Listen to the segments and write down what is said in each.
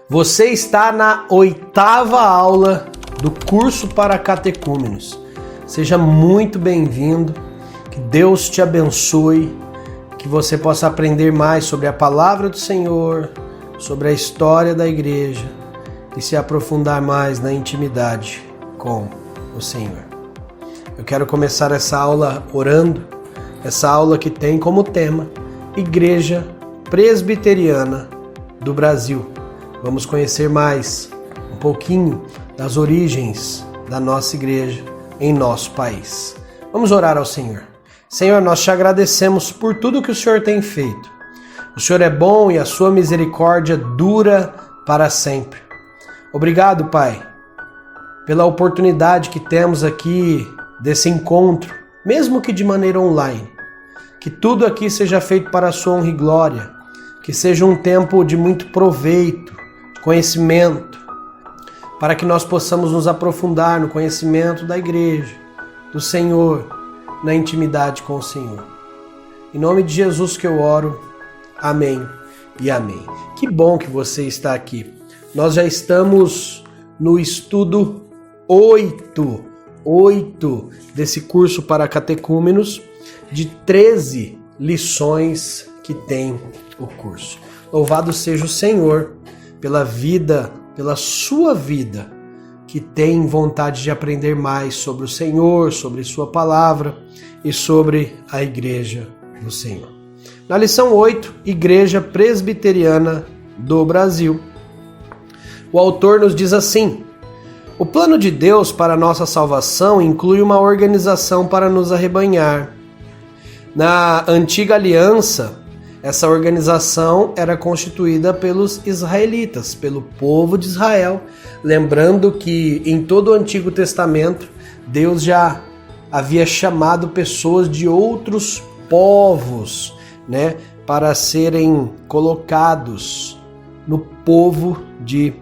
Você está na 8ª aula do curso para catecúmenos. Seja muito bem-vindo, que Deus te abençoe, que você possa aprender mais sobre a palavra do Senhor, sobre a história da igreja e se aprofundar mais na intimidade com o Senhor. Eu quero começar essa aula orando, essa aula que tem como tema Igreja Presbiteriana do Brasil. Vamos conhecer mais um pouquinho das origens da nossa igreja em nosso país. Vamos orar ao Senhor. Senhor, nós te agradecemos por tudo que o Senhor tem feito. O Senhor é bom e a sua misericórdia dura para sempre. Obrigado, Pai, pela oportunidade que temos aqui desse encontro, mesmo que de maneira online. Que tudo aqui seja feito para a sua honra e glória. Que seja um tempo de muito proveito, conhecimento, para que nós possamos nos aprofundar no conhecimento da igreja, do Senhor, na intimidade com o Senhor. Em nome de Jesus que eu oro, amém e amém. Que bom que você está aqui. Nós já estamos no estudo 8 desse curso para catecúmenos, de 13 lições que tem o curso. Louvado seja o Senhor pela vida, pela sua vida, que tem vontade de aprender mais sobre o Senhor, sobre sua palavra e sobre a igreja do Senhor. Na lição 8, Igreja Presbiteriana do Brasil, o autor nos diz assim: o plano de Deus para a nossa salvação inclui uma organização para nos arrebanhar. Na antiga aliança, essa organização era constituída pelos israelitas, pelo povo de Israel. Lembrando que em todo o Antigo Testamento, Deus já havia chamado pessoas de outros povos, para serem colocados no povo de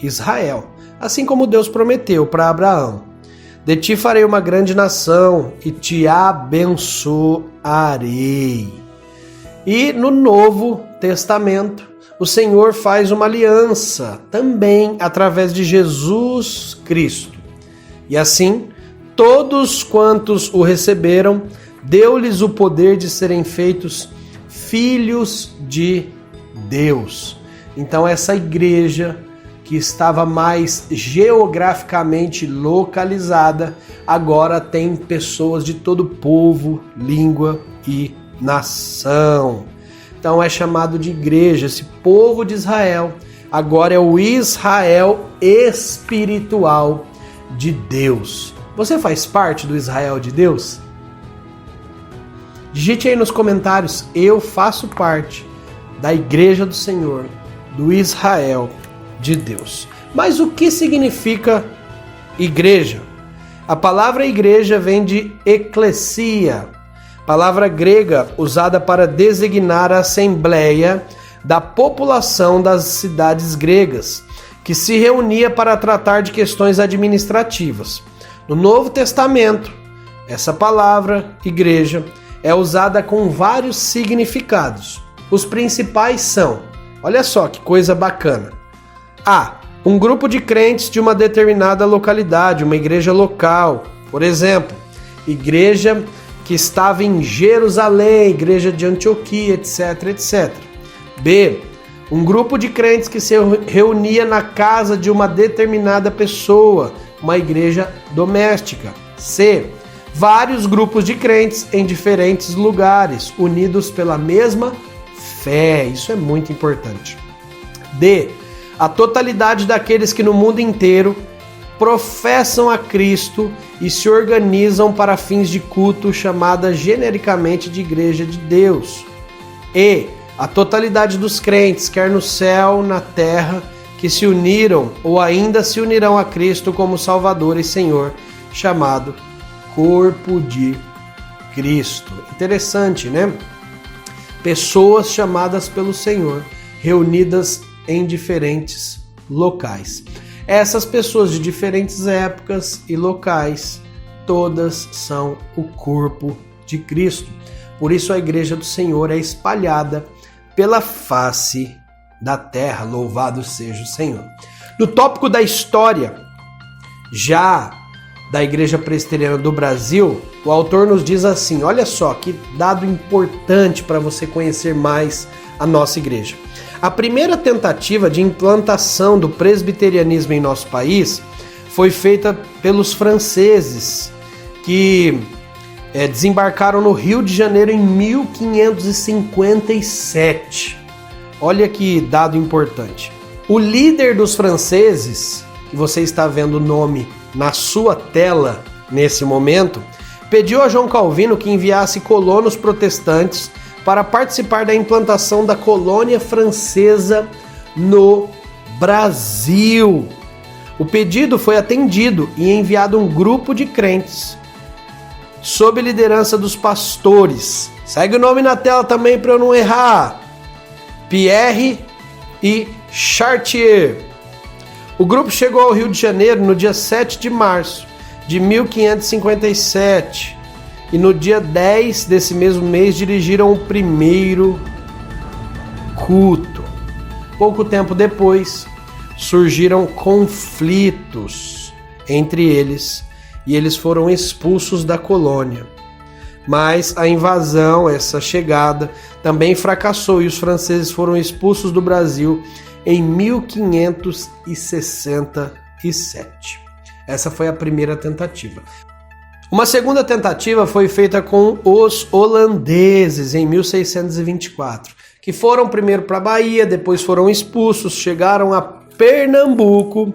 Israel. Assim como Deus prometeu para Abraão: de ti farei uma grande nação e te abençoarei. E no Novo Testamento, o Senhor faz uma aliança também através de Jesus Cristo. E assim, todos quantos o receberam, deu-lhes o poder de serem feitos filhos de Deus. Então essa igreja, que estava mais geograficamente localizada, agora tem pessoas de todo povo, língua e nação. Então é chamado de igreja. Esse povo de Israel agora é o Israel espiritual de Deus. Você faz parte do Israel de Deus? Digite aí nos comentários: eu faço parte da igreja do Senhor, do Israel de Deus. Mas o que significa igreja? A palavra igreja vem de eclesia, palavra grega usada para designar a assembleia da população das cidades gregas, que se reunia para tratar de questões administrativas. No Novo Testamento, essa palavra, igreja, é usada com vários significados. Os principais são, olha só que coisa bacana: um grupo de crentes de uma determinada localidade, uma igreja local. Por exemplo, igreja que estava em Jerusalém, igreja de Antioquia, etc, etc. B, um grupo de crentes que se reunia na casa de uma determinada pessoa, uma igreja doméstica. C, vários grupos de crentes em diferentes lugares, unidos pela mesma fé. Isso é muito importante. D, a totalidade daqueles que no mundo inteiro professam a Cristo e se organizam para fins de culto, chamada genericamente de Igreja de Deus. E a totalidade dos crentes, quer no céu, na terra, que se uniram ou ainda se unirão a Cristo como Salvador e Senhor, chamado Corpo de Cristo. Interessante, né? Pessoas chamadas pelo Senhor, reunidas em diferentes locais. Essas pessoas de diferentes épocas e locais, todas são o corpo de Cristo. Por isso a igreja do Senhor é espalhada pela face da terra. Louvado seja o Senhor. No tópico da história, já da Igreja Presbiteriana do Brasil, o autor nos diz assim, olha só que dado importante para você conhecer mais a nossa igreja. A primeira tentativa de implantação do presbiterianismo em nosso país foi feita pelos franceses, que desembarcaram no Rio de Janeiro em 1557. Olha que dado importante. O líder dos franceses, que você está vendo o nome na sua tela nesse momento, pediu a João Calvino que enviasse colonos protestantes para participar da implantação da colônia francesa no Brasil. O pedido foi atendido e enviado um grupo de crentes sob liderança dos pastores. Segue o nome na tela também para eu não errar. Pierre e Chartier. O grupo chegou ao Rio de Janeiro no dia 7 de março de 1557 e no dia 10 desse mesmo mês dirigiram o primeiro culto. Pouco tempo depois surgiram conflitos entre eles e eles foram expulsos da colônia. Mas a invasão, essa chegada, também fracassou e os franceses foram expulsos do Brasil em 1567. Essa foi a primeira tentativa. Uma segunda tentativa foi feita com os holandeses em 1624, que foram primeiro para a Bahia, depois foram expulsos, chegaram a Pernambuco,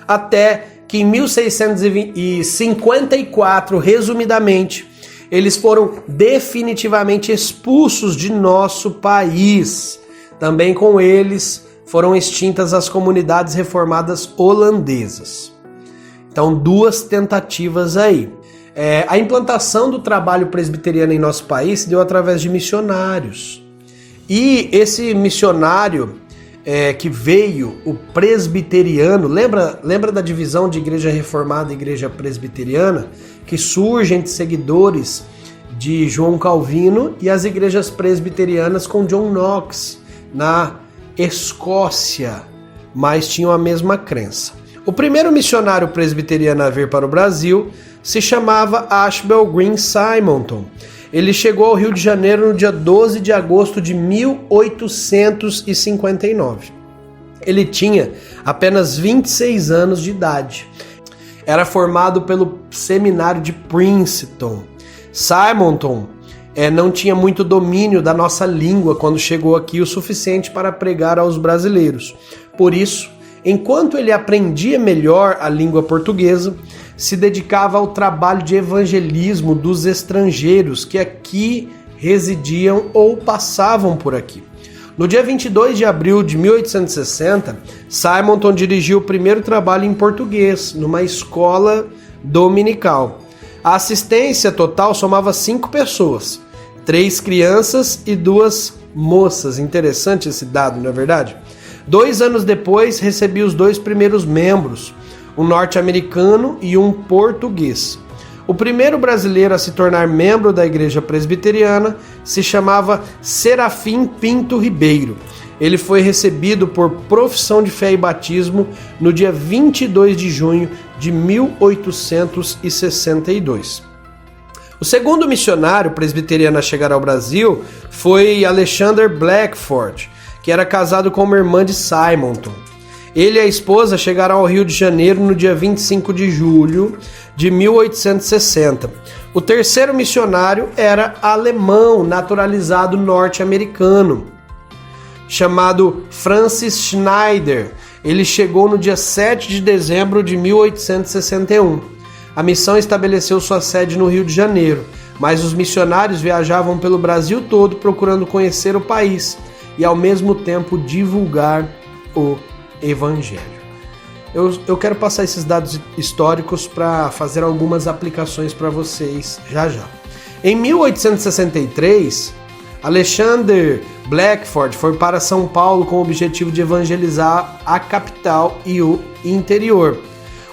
até que em 1654, resumidamente, eles foram definitivamente expulsos de nosso país. Também com eles foram extintas as comunidades reformadas holandesas. Então, duas tentativas aí. A implantação do trabalho presbiteriano em nosso país se deu através de missionários. E esse missionário que veio, o presbiteriano, lembra da divisão de igreja reformada e igreja presbiteriana, que surge entre seguidores de João Calvino e as igrejas presbiterianas com John Knox na Escócia, mas tinham a mesma crença. O primeiro missionário presbiteriano a vir para o Brasil se chamava Ashbel Green Simonton. Ele chegou ao Rio de Janeiro no dia 12 de agosto de 1859. Ele tinha apenas 26 anos de idade. Era formado pelo seminário de Princeton. Simonton não tinha muito domínio da nossa língua quando chegou aqui o suficiente para pregar aos brasileiros. Por isso, enquanto ele aprendia melhor a língua portuguesa, se dedicava ao trabalho de evangelismo dos estrangeiros que aqui residiam ou passavam por aqui. No dia 22 de abril de 1860, Simonton dirigiu o primeiro trabalho em português, numa escola dominical. A assistência total somava 5 pessoas, 3 crianças e 2 moças. Interessante esse dado, não é verdade? 2 anos depois, recebi os 2 primeiros membros, um norte-americano e um português. O primeiro brasileiro a se tornar membro da Igreja Presbiteriana se chamava Serafim Pinto Ribeiro. Ele foi recebido por profissão de fé e batismo no dia 22 de junho de 1862. O segundo missionário presbiteriano a chegar ao Brasil foi Alexander Blackford, que era casado com uma irmã de Simonton. Ele e a esposa chegaram ao Rio de Janeiro no dia 25 de julho de 1860. O terceiro missionário era alemão, naturalizado norte-americano, chamado Francis Schneider. Ele chegou no dia 7 de dezembro de 1861. A missão estabeleceu sua sede no Rio de Janeiro, mas os missionários viajavam pelo Brasil todo procurando conhecer o país e ao mesmo tempo divulgar o Evangelho. Eu quero passar esses dados históricos para fazer algumas aplicações para vocês já. Em 1863, Alexander Blackford foi para São Paulo com o objetivo de evangelizar a capital e o interior.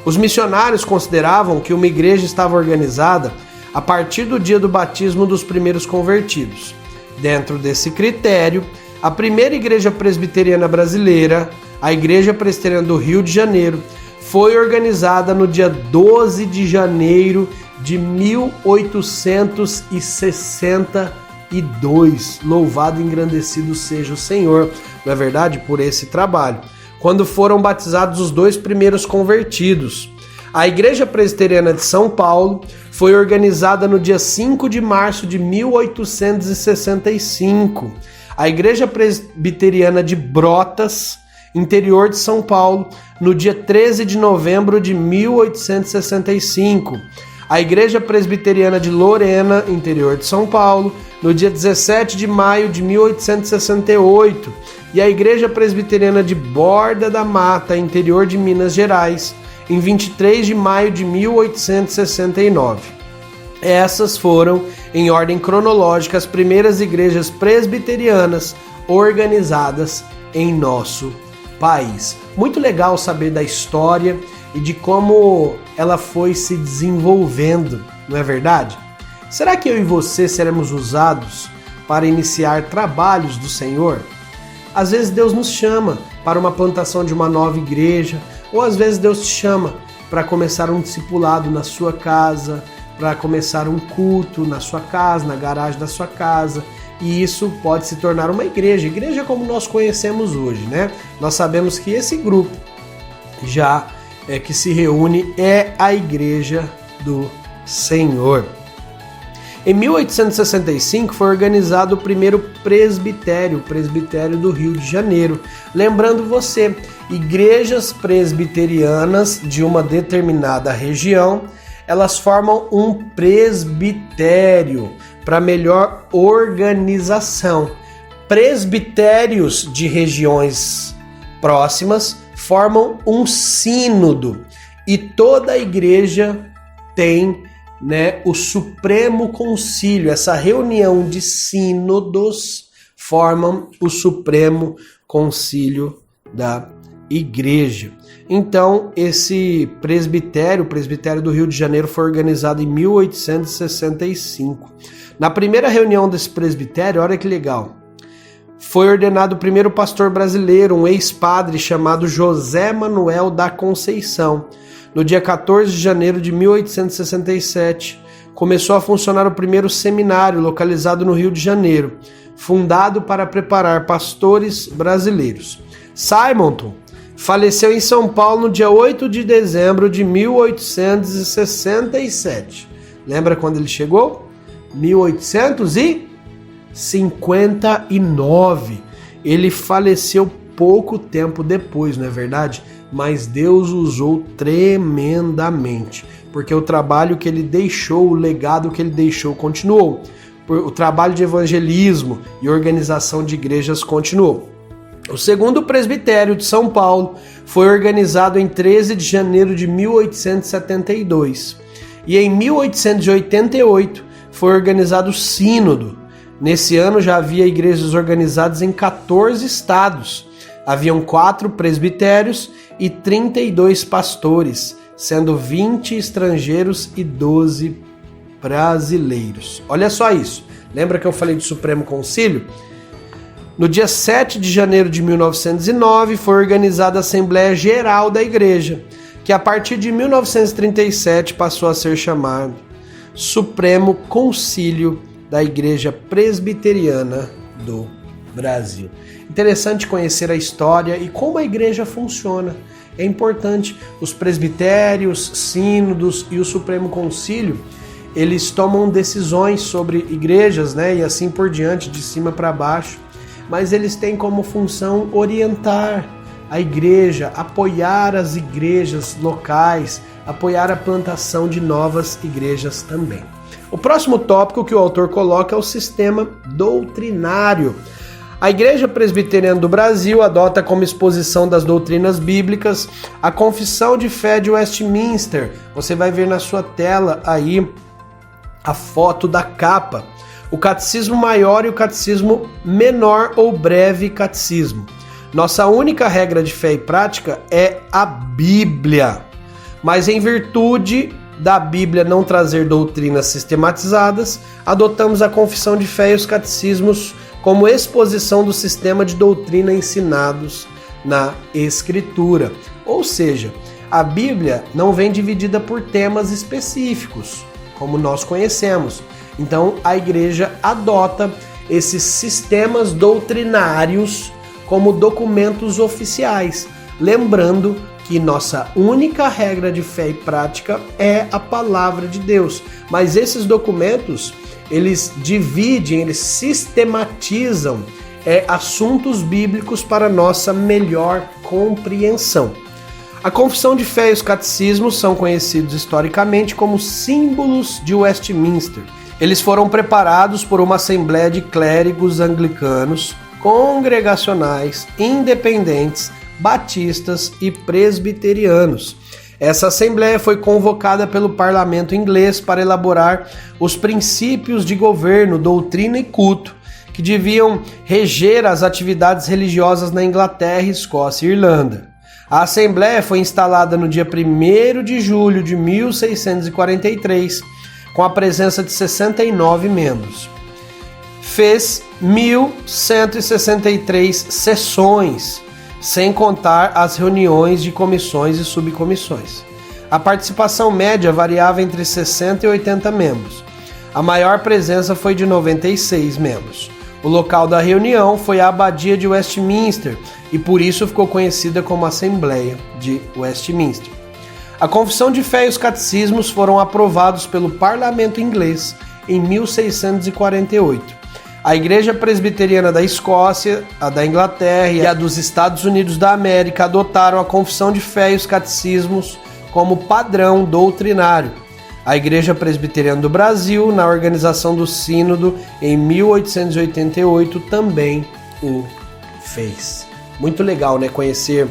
Os missionários consideravam que uma igreja estava organizada a partir do dia do batismo dos primeiros convertidos. Dentro desse critério, A primeira igreja presbiteriana brasileira, a Igreja Presbiteriana do Rio de Janeiro, foi organizada no dia 12 de janeiro de 1862. Louvado e engrandecido seja o Senhor, não é verdade? Por esse trabalho. Quando foram batizados os 2 primeiros convertidos. A Igreja Presbiteriana de São Paulo foi organizada no dia 5 de março de 1865. A Igreja Presbiteriana de Brotas, interior de São Paulo, no dia 13 de novembro de 1865. A Igreja Presbiteriana de Lorena, interior de São Paulo, no dia 17 de maio de 1868. E a Igreja Presbiteriana de Borda da Mata, interior de Minas Gerais, em 23 de maio de 1869. Essas foram, em ordem cronológica, as primeiras igrejas presbiterianas organizadas em nosso país. Muito legal saber da história e de como ela foi se desenvolvendo, não é verdade? Será que eu e você seremos usados para iniciar trabalhos do Senhor? Às vezes Deus nos chama para uma plantação de uma nova igreja, ou às vezes Deus te chama para começar um discipulado na sua casa, para começar um culto na sua casa, na garagem da sua casa. E isso pode se tornar uma igreja como nós conhecemos hoje, né? Nós sabemos que esse grupo já que se reúne é a Igreja do Senhor. Em 1865 foi organizado o primeiro presbitério, o presbitério do Rio de Janeiro. Lembrando você, igrejas presbiterianas de uma determinada região, elas formam um presbitério para melhor organização. Presbitérios de regiões próximas formam um sínodo e toda a igreja tem, o Supremo Concílio. Essa reunião de sínodos formam o Supremo Concílio da igreja. Então, esse presbitério, o presbitério do Rio de Janeiro, foi organizado em 1865. Na primeira reunião desse presbitério, olha que legal, foi ordenado o primeiro pastor brasileiro, um ex-padre chamado José Manuel da Conceição. No dia 14 de janeiro de 1867, começou a funcionar o primeiro seminário localizado no Rio de Janeiro, fundado para preparar pastores brasileiros. Simonton faleceu em São Paulo no dia 8 de dezembro de 1867. Lembra quando ele chegou? 1859. Ele faleceu pouco tempo depois, não é verdade? Mas Deus usou tremendamente, porque o trabalho que ele deixou, o legado que ele deixou continuou. O trabalho de evangelismo e organização de igrejas continuou. O segundo presbitério de São Paulo foi organizado em 13 de janeiro de 1872. E em 1888 foi organizado o sínodo. Nesse ano já havia igrejas organizadas em 14 estados. Haviam 4 presbitérios e 32 pastores, sendo 20 estrangeiros e 12 brasileiros. Olha só isso. Lembra que eu falei do Supremo Concílio? No dia 7 de janeiro de 1909 foi organizada a Assembleia Geral da Igreja, que a partir de 1937 passou a ser chamado Supremo Concílio da Igreja Presbiteriana do Brasil. Interessante conhecer a história e como a igreja funciona. É importante. Os presbitérios, sínodos e o Supremo Concílio, eles tomam decisões sobre igrejas, e assim por diante, de cima para baixo. Mas eles têm como função orientar a igreja, apoiar as igrejas locais, apoiar a plantação de novas igrejas também. O próximo tópico que o autor coloca é o sistema doutrinário. A Igreja Presbiteriana do Brasil adota como exposição das doutrinas bíblicas a Confissão de Fé de Westminster. Você vai ver na sua tela aí a foto da capa. O Catecismo Maior e o Catecismo Menor ou Breve Catecismo. Nossa única regra de fé e prática é a Bíblia. Mas em virtude da Bíblia não trazer doutrinas sistematizadas, adotamos a Confissão de Fé e os catecismos como exposição do sistema de doutrina ensinados na Escritura. Ou seja, a Bíblia não vem dividida por temas específicos, como nós conhecemos. Então, a igreja adota esses sistemas doutrinários como documentos oficiais, lembrando que nossa única regra de fé e prática é a palavra de Deus. Mas esses documentos, eles dividem, eles sistematizam assuntos bíblicos para nossa melhor compreensão. A confissão de fé e os catecismos são conhecidos historicamente como símbolos de Westminster. Eles foram preparados por uma assembleia de clérigos anglicanos, congregacionais, independentes, batistas e presbiterianos. Essa assembleia foi convocada pelo parlamento inglês para elaborar os princípios de governo, doutrina e culto que deviam reger as atividades religiosas na Inglaterra, Escócia e Irlanda. A assembleia foi instalada no dia 1º de julho de 1643, com a presença de 69 membros. Fez 1.163 sessões, sem contar as reuniões de comissões e subcomissões. A participação média variava entre 60 e 80 membros. A maior presença foi de 96 membros. O local da reunião foi a Abadia de Westminster e por isso ficou conhecida como Assembleia de Westminster. A Confissão de Fé e os Catecismos foram aprovados pelo Parlamento Inglês em 1648. A Igreja Presbiteriana da Escócia, a da Inglaterra e a dos Estados Unidos da América adotaram a Confissão de Fé e os Catecismos como padrão doutrinário. A Igreja Presbiteriana do Brasil, na organização do Sínodo em 1888, também o fez. Muito legal, né? Conhecer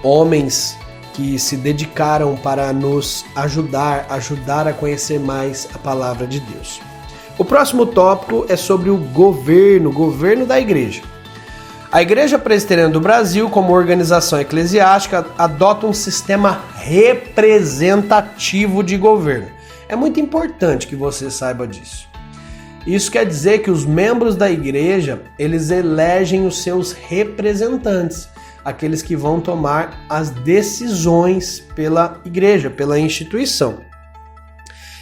homens que se dedicaram para nos ajudar a conhecer mais a palavra de Deus. O próximo tópico é sobre o governo da igreja. A Igreja Presbiteriana do Brasil, como organização eclesiástica, adota um sistema representativo de governo. É muito importante que você saiba disso. Isso quer dizer que os membros da igreja, eles elegem os seus representantes, aqueles que vão tomar as decisões pela igreja, pela instituição.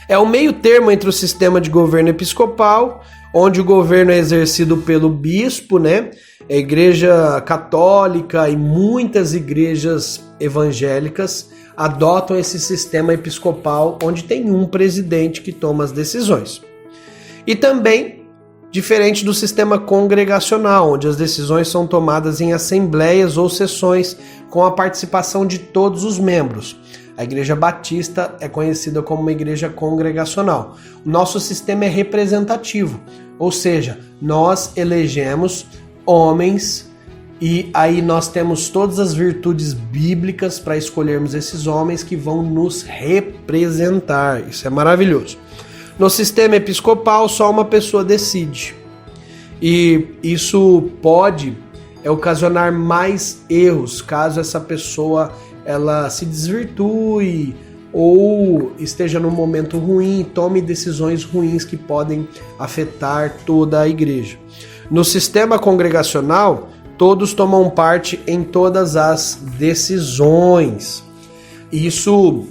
É o meio termo entre o sistema de governo episcopal, onde o governo é exercido pelo bispo, né? A igreja católica e muitas igrejas evangélicas adotam esse sistema episcopal, onde tem um presidente que toma as decisões. E também, diferente do sistema congregacional, onde as decisões são tomadas em assembleias ou sessões com a participação de todos os membros. A Igreja Batista é conhecida como uma igreja congregacional. O nosso sistema é representativo, ou seja, nós elegemos homens e aí nós temos todas as virtudes bíblicas para escolhermos esses homens que vão nos representar. Isso é maravilhoso. No sistema episcopal, só uma pessoa decide. E isso pode ocasionar mais erros, caso essa pessoa ela se desvirtue ou esteja num momento ruim, tome decisões ruins que podem afetar toda a igreja. No sistema congregacional, todos tomam parte em todas as decisões. Isso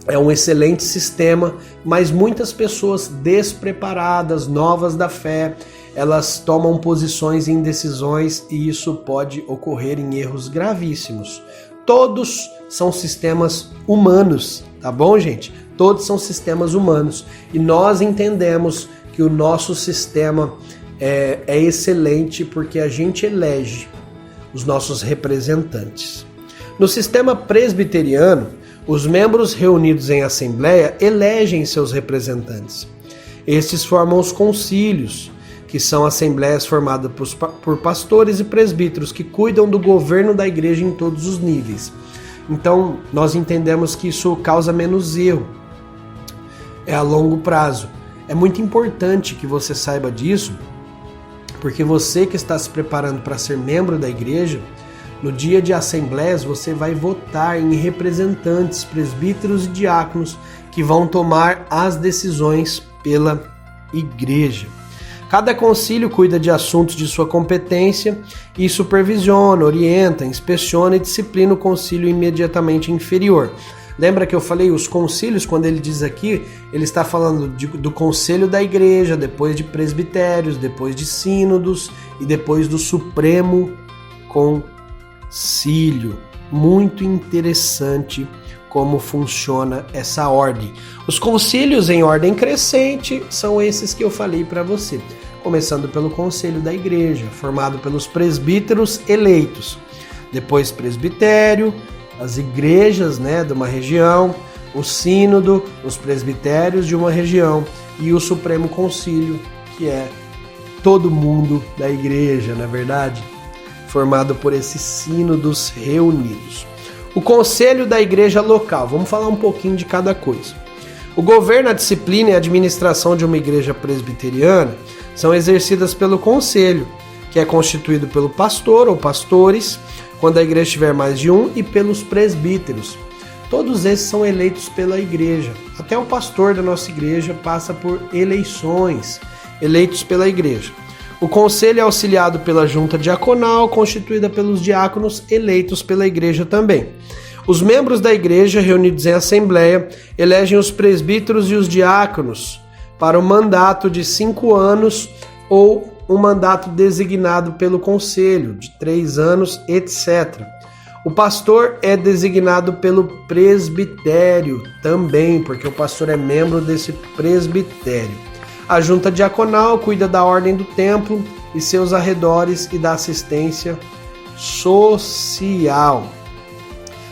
é um excelente sistema, mas muitas pessoas despreparadas, novas da fé, elas tomam posições em decisões e isso pode ocorrer em erros gravíssimos. Todos são sistemas humanos, tá bom, gente? Todos são sistemas humanos e nós entendemos que o nosso sistema é excelente porque a gente elege os nossos representantes. No sistema presbiteriano, os membros reunidos em assembleia elegem seus representantes. Estes formam os concílios, que são assembleias formadas por pastores e presbíteros que cuidam do governo da igreja em todos os níveis. Então, nós entendemos que isso causa menos erro, é a longo prazo. É muito importante que você saiba disso, porque você que está se preparando para ser membro da igreja, no dia de assembleias você vai votar em representantes, presbíteros e diáconos que vão tomar as decisões pela igreja. Cada concílio cuida de assuntos de sua competência e supervisiona, orienta, inspeciona e disciplina o concílio imediatamente inferior. Lembra que eu falei os concílios, quando ele diz aqui, ele está falando do conselho da igreja, depois de presbitérios, depois de sínodos e depois do Supremo Concílio. Muito interessante como funciona essa ordem. Os concílios em ordem crescente são esses que eu falei para você. Começando pelo conselho da igreja, formado pelos presbíteros eleitos. Depois presbitério, as igrejas, de uma região, o sínodo, os presbitérios de uma região e o Supremo Concílio, que é todo mundo da igreja, na verdade, formado por esses sínodos reunidos. O conselho da igreja local, vamos falar um pouquinho de cada coisa. O governo, a disciplina e a administração de uma igreja presbiteriana são exercidas pelo conselho, que é constituído pelo pastor ou pastores, quando a igreja tiver mais de um, e pelos presbíteros. Todos esses são eleitos pela igreja. Até o pastor da nossa igreja passa por eleições, eleitos pela igreja. O conselho é auxiliado pela junta diaconal, constituída pelos diáconos eleitos pela igreja também. Os membros da igreja, reunidos em assembleia, elegem os presbíteros e os diáconos para um mandato de 5 anos ou um mandato designado pelo conselho, de 3 anos, etc. O pastor é designado pelo presbitério também, porque o pastor é membro desse presbitério. A junta diaconal cuida da ordem do templo e seus arredores e da assistência social.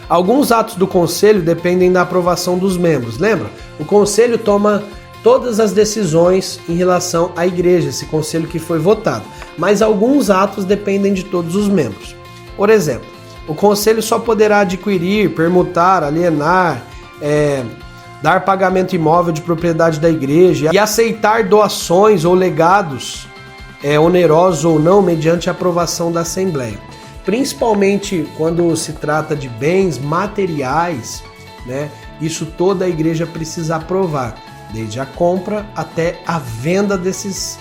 Alguns atos do conselho dependem da aprovação dos membros. Lembra? O conselho toma todas as decisões em relação à igreja, esse conselho que foi votado. Mas alguns atos dependem de todos os membros. Por exemplo, o conselho só poderá adquirir, permutar, alienar, dar pagamento imóvel de propriedade da igreja e aceitar doações ou legados, onerosos ou não, mediante a aprovação da Assembleia. Principalmente quando se trata de bens materiais, isso toda a igreja precisa aprovar. Desde a compra até a venda desses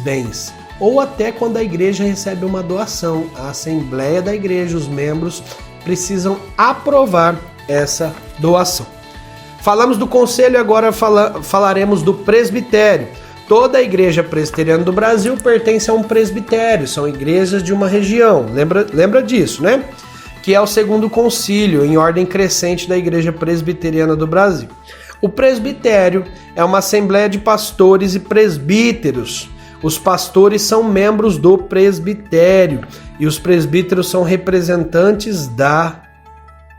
bens. Ou até quando a igreja recebe uma doação. A assembleia da igreja, os membros, precisam aprovar essa doação. Falamos do conselho, agora falaremos do presbitério. Toda a igreja presbiteriana do Brasil pertence a um presbitério. São igrejas de uma região. Lembra disso, né? Que é o segundo concílio, em ordem crescente da igreja presbiteriana do Brasil. O presbitério é uma assembleia de pastores e presbíteros. Os pastores são membros do presbitério e os presbíteros são representantes da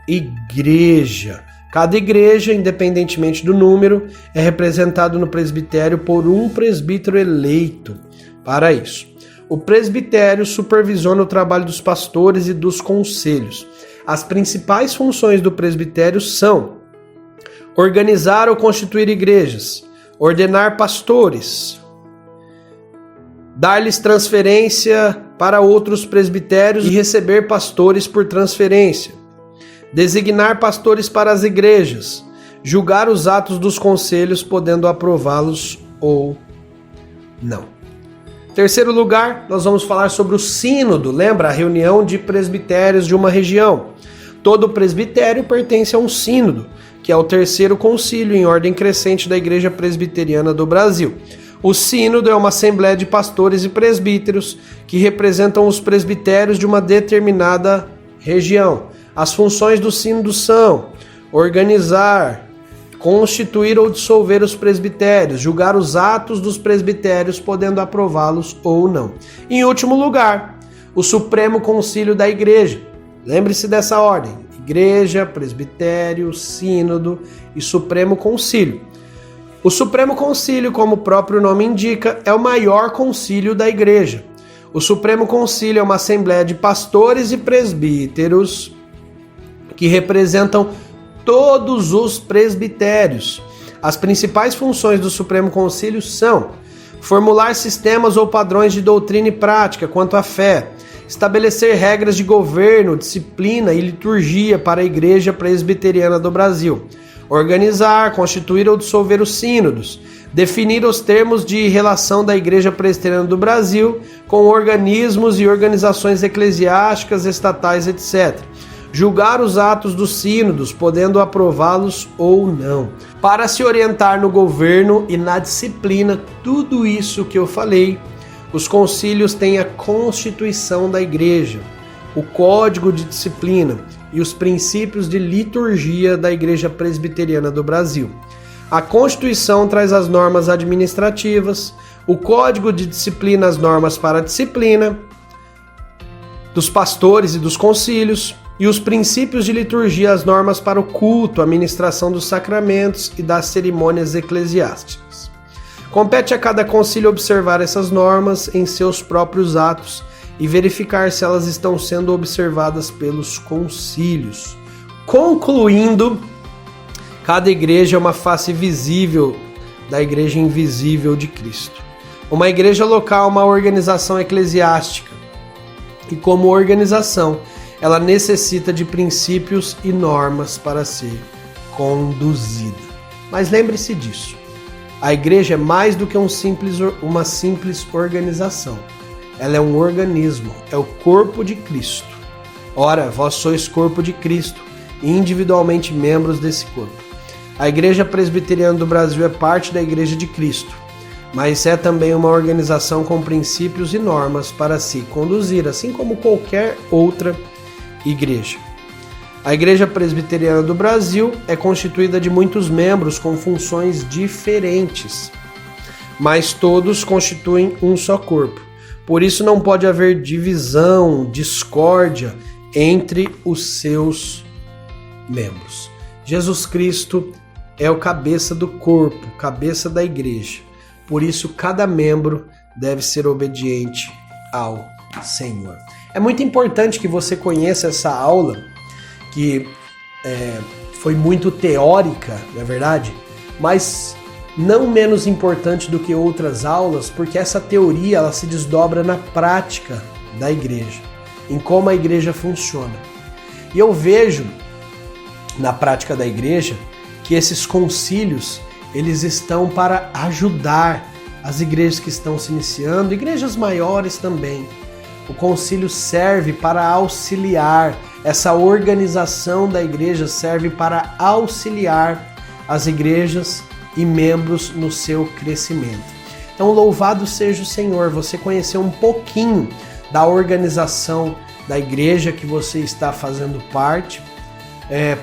igreja. Cada igreja, independentemente do número, é representado no presbitério por um presbítero eleito para isso. O presbitério supervisiona o trabalho dos pastores e dos conselhos. As principais funções do presbitério são organizar ou constituir igrejas, ordenar pastores, dar-lhes transferência para outros presbitérios e receber pastores por transferência, designar pastores para as igrejas, julgar os atos dos conselhos, podendo aprová-los ou não. Terceiro lugar, nós vamos falar sobre o sínodo. Lembra? A reunião de presbitérios de uma região. Todo presbitério pertence a um sínodo, que é o terceiro concílio em ordem crescente da Igreja Presbiteriana do Brasil. O sínodo é uma assembleia de pastores e presbíteros que representam os presbitérios de uma determinada região. As funções do sínodo são organizar, constituir ou dissolver os presbitérios, julgar os atos dos presbitérios, podendo aprová-los ou não. Em último lugar, o Supremo Concílio da Igreja. Lembre-se dessa ordem: Igreja, Presbitério, Sínodo e Supremo Concílio. O Supremo Concílio, como o próprio nome indica, é o maior concílio da Igreja. O Supremo Concílio é uma assembleia de pastores e presbíteros que representam todos os presbitérios. As principais funções do Supremo Concílio são formular sistemas ou padrões de doutrina e prática quanto à fé, estabelecer regras de governo, disciplina e liturgia para a Igreja Presbiteriana do Brasil, organizar, constituir ou dissolver os sínodos, Definir os termos de relação da Igreja Presbiteriana do Brasil com organismos e organizações eclesiásticas, estatais, etc. Julgar os atos dos sínodos, podendo aprová-los ou não. Para se orientar no governo e na disciplina, tudo isso que eu falei, os concílios têm a Constituição da Igreja, o Código de Disciplina e os princípios de liturgia da Igreja Presbiteriana do Brasil. A Constituição traz as normas administrativas, o Código de Disciplina as normas para a disciplina dos pastores e dos concílios, e os princípios de liturgia as normas para o culto, a administração dos sacramentos e das cerimônias eclesiásticas. Compete a cada concílio observar essas normas em seus próprios atos e verificar se elas estão sendo observadas pelos concílios. Concluindo, cada igreja é uma face visível da igreja invisível de Cristo. Uma igreja local é uma organização eclesiástica e, como organização, ela necessita de princípios e normas para ser conduzida. Mas lembre-se disso. A igreja é mais do que uma simples organização. Ela é um organismo, é o corpo de Cristo. Ora, vós sois corpo de Cristo e individualmente membros desse corpo. A Igreja Presbiteriana do Brasil é parte da Igreja de Cristo, mas é também uma organização com princípios e normas para se conduzir, assim como qualquer outra igreja. A Igreja Presbiteriana do Brasil é constituída de muitos membros com funções diferentes, mas todos constituem um só corpo. Por isso não pode haver divisão, discórdia entre os seus membros. Jesus Cristo é o cabeça do corpo, cabeça da igreja. Por isso cada membro deve ser obediente ao Senhor. É muito importante que você conheça essa aula, que foi muito teórica, não é verdade? Mas não menos importante do que outras aulas, porque essa teoria ela se desdobra na prática da igreja, em como a igreja funciona. E eu vejo na prática da igreja que esses concílios eles estão para ajudar as igrejas que estão se iniciando, igrejas maiores também. O concílio serve para auxiliar, essa organização da igreja serve para auxiliar as igrejas e membros no seu crescimento. Então, louvado seja o Senhor, você conheceu um pouquinho da organização da igreja que você está fazendo parte.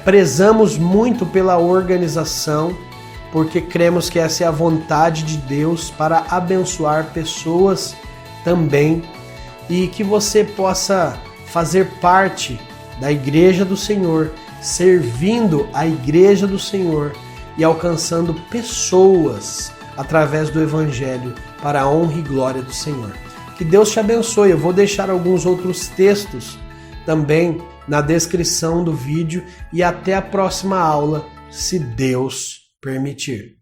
Prezamos muito pela organização, porque cremos que essa é a vontade de Deus para abençoar pessoas também, e que você possa fazer parte da igreja do Senhor, servindo a igreja do Senhor e alcançando pessoas através do Evangelho para a honra e glória do Senhor. Que Deus te abençoe. Eu vou deixar alguns outros textos também na descrição do vídeo e até a próxima aula, se Deus permitir.